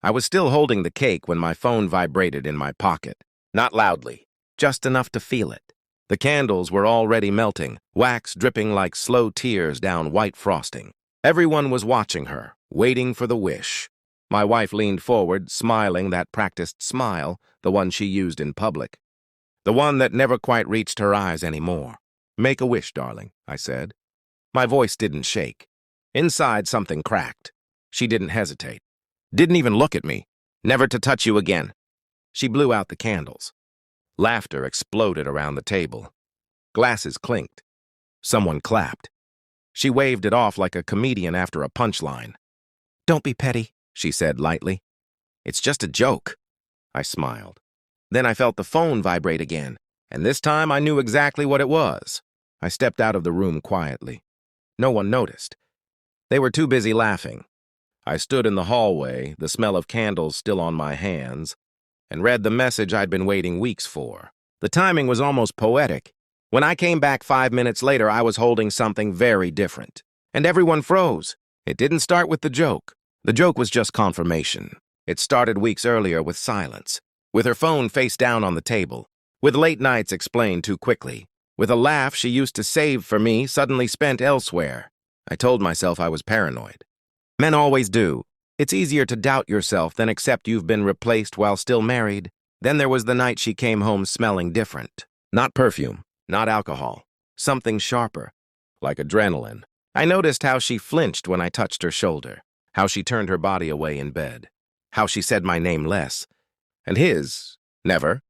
I was still holding the cake when my phone vibrated in my pocket. Not loudly, just enough to feel it. The candles were already melting, wax dripping like slow tears down white frosting. Everyone was watching her, waiting for the wish. My wife leaned forward, smiling that practiced smile, the one she used in public. The one that never quite reached her eyes anymore. "Make a wish, darling," I said. My voice didn't shake. Inside, something cracked. She didn't hesitate. Didn't even look at me. "Never to touch you again." She blew out the candles. Laughter exploded around the table. Glasses clinked. Someone clapped. She waved it off like a comedian after a punchline. "Don't be petty," she said lightly. "It's just a joke." I smiled. Then I felt the phone vibrate again, and this time I knew exactly what it was. I stepped out of the room quietly. No one noticed. They were too busy laughing. I stood in the hallway, the smell of candles still on my hands, and read the message I'd been waiting weeks for. The timing was almost poetic. When I came back 5 minutes later, I was holding something very different. And everyone froze. It didn't start with the joke. The joke was just confirmation. It started weeks earlier with silence, with her phone face down on the table, with late nights explained too quickly, with a laugh she used to save for me suddenly spent elsewhere. I told myself I was paranoid. Men always do. It's easier to doubt yourself than accept you've been replaced while still married. Then there was the night she came home smelling different. Not perfume, not alcohol. Something sharper, like adrenaline. I noticed how she flinched when I touched her shoulder, how she turned her body away in bed, how she said my name less. And his, never.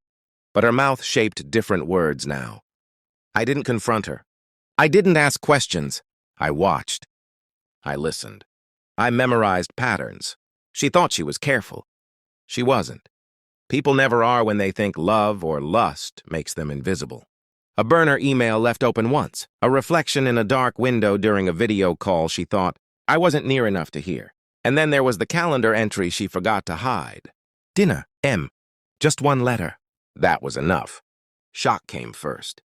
But her mouth shaped different words now. I didn't confront her. I didn't ask questions. I watched. I listened. I memorized patterns. She thought she was careful. She wasn't. People never are when they think love or lust makes them invisible. A burner email left open once, a reflection in a dark window during a video call she thought I wasn't near enough to hear. And then there was the calendar entry she forgot to hide. Dinner, M. Just one letter. That was enough. Shock came first.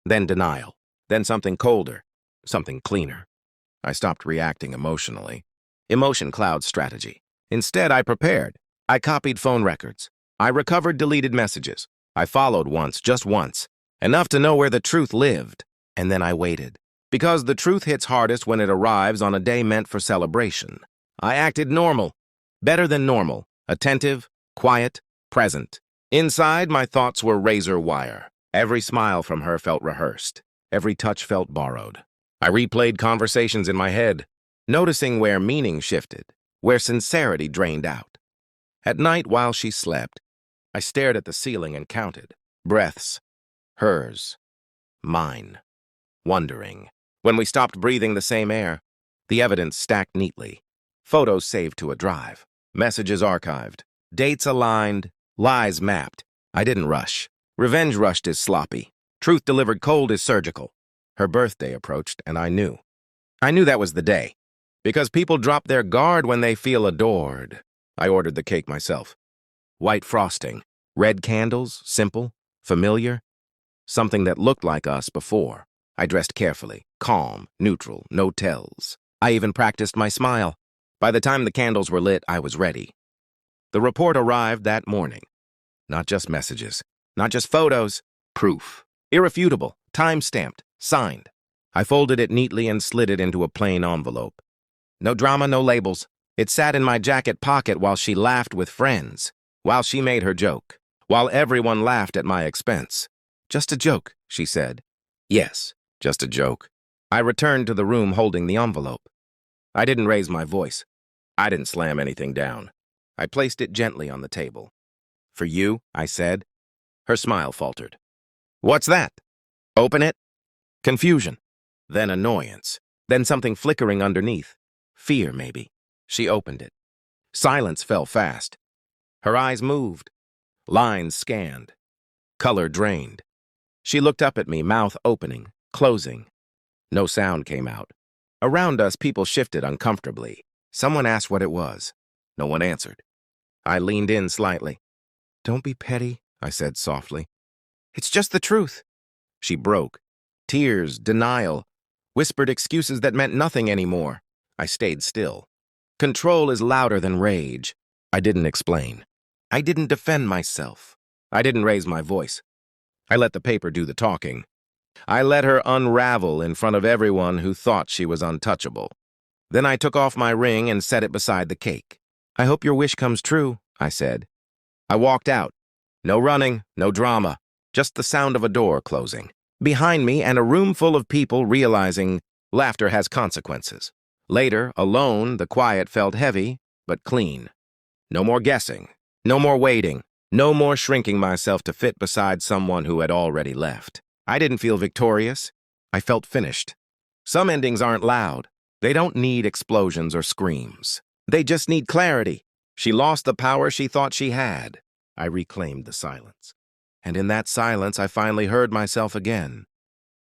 Then denial. Then something colder. Something cleaner. I stopped reacting emotionally. Emotion cloud strategy. Instead, I prepared. I copied phone records. I recovered deleted messages. I followed once, just once. Enough to know where the truth lived. And then I waited. Because the truth hits hardest when it arrives on a day meant for celebration. I acted normal. Better than normal. Attentive, quiet, present. Inside, my thoughts were razor wire. Every smile from her felt rehearsed. Every touch felt borrowed. I replayed conversations in my head, noticing where meaning shifted, where sincerity drained out. At night, while she slept, I stared at the ceiling and counted. Breaths. Hers. Mine. Wondering. When we stopped breathing the same air, the evidence stacked neatly. Photos saved to a drive. Messages archived. Dates aligned. Lies mapped. I didn't rush. Revenge rushed is sloppy. Truth delivered cold is surgical. Her birthday approached, and I knew. I knew that was the day. Because people drop their guard when they feel adored. I ordered the cake myself. White frosting. Red candles. Simple. Familiar. Something that looked like us before. I dressed carefully. Calm. Neutral. No tells. I even practiced my smile. By the time the candles were lit, I was ready. The report arrived that morning. Not just messages. Not just photos. Proof. Irrefutable. Time-stamped. Signed. I folded it neatly and slid it into a plain envelope. No drama, no labels. It sat in my jacket pocket while she laughed with friends, while she made her joke, while everyone laughed at my expense. Just a joke, she said. Yes, just a joke. I returned to the room holding the envelope. I didn't raise my voice. I didn't slam anything down. I placed it gently on the table. For you, I said. Her smile faltered. What's that? Open it? Confusion. Then annoyance. Then something flickering underneath. Fear, maybe. She opened it. Silence fell fast. Her eyes moved. Lines scanned. Color drained. She looked up at me, mouth opening, closing. No sound came out. Around us, people shifted uncomfortably. Someone asked what it was. No one answered. I leaned in slightly. Don't be petty, I said softly. It's just the truth. She broke. Tears, denial, whispered excuses that meant nothing anymore. I stayed still. Control is louder than rage. I didn't explain. I didn't defend myself. I didn't raise my voice. I let the paper do the talking. I let her unravel in front of everyone who thought she was untouchable. Then I took off my ring and set it beside the cake. "I hope your wish comes true," I said. I walked out. No running, no drama, just the sound of a door closing. Behind me and a room full of people realizing laughter has consequences. Later, alone, the quiet felt heavy, but clean. No more guessing, no more waiting, no more shrinking myself to fit beside someone who had already left. I didn't feel victorious. I felt finished. Some endings aren't loud. They don't need explosions or screams. They just need clarity. She lost the power she thought she had. I reclaimed the silence. And in that silence, I finally heard myself again.